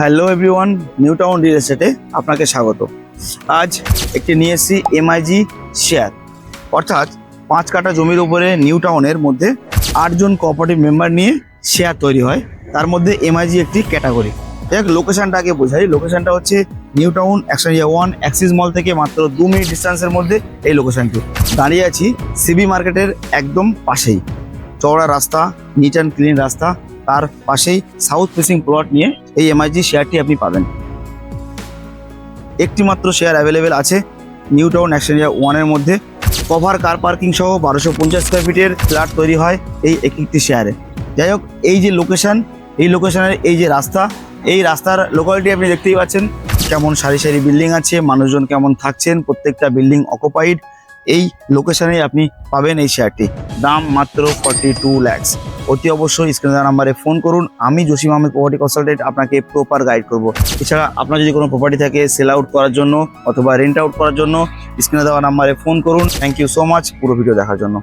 Hello everyone, New Town real এস্টেটে আপনাকে স্বাগত। আজ একটি নিয়ে এসেছি এমআইজি শেয়ার, অর্থাৎ 5 কাঠা জমির উপরে নিউ টাউনের মধ্যে 8 জন কোঅপারেটিভ মেম্বার নিয়ে শেয়ার তৈরি হয়। তার মধ্যে এমআইজি একটি ক্যাটাগরি। দেখ, লোকেশনটা আগে বোঝাই। লোকেশনটা হচ্ছে New Town action area 1 Axis Mall থেকে মাত্র 2 মিনিট ডিস্টেন্সের মধ্যে এই লোকেশনটি। দাঁড়িয়ে আছি সিবি মার্কেটের একদম পাশেই, চওড়া রাস্তা, নিট অ্যান্ড ক্লিন রাস্তা, তার পাশেই সাউথ ফেসিং প্লট নিয়ে এই এমআইজি শেয়ারটি আপনি পাবেন। একটি মাত্র শেয়ার অ্যাভেলেবেল আছে নিউ টাউন অ্যাকশন এরিয়া 1-এর মধ্যে। কভার কার পার্কিং সহ 1250 স্কোয়ার ফিটের ফ্ল্যাট তৈরি হয় এই একটি শেয়ারে। যাই হোক, এই যে লোকেশন, এই লোকেশনের এই যে রাস্তা, এই রাস্তার লোকালিটি আপনি দেখতেই পাচ্ছেন কেমন সারি সারি বিল্ডিং আছে, মানুষজন কেমন থাকছেন, প্রত্যেকটা বিল্ডিং অকুপাইড। এই লোকেশনে আপনি পাবেন এই শেয়ারটি। দাম মাত্র 42 lakhs। অতি অবশ্যই স্ক্রিনে দেওয়া নাম্বারে ফোন করুন। আমি জসিম আহমেদ প্রপার্টি কনসালটেন্ট আপনাকে প্রপার গাইড করব। এছাড়া আপনার যদি কোনো প্রপার্টি থাকে সেল আউট করার জন্য অথবা রেন্ট আউট করার জন্য স্ক্রিনে দেওয়া নাম্বারে ফোন করুন। থ্যাংক ইউ সো মাচ পুরো ভিডিও দেখার জন্য।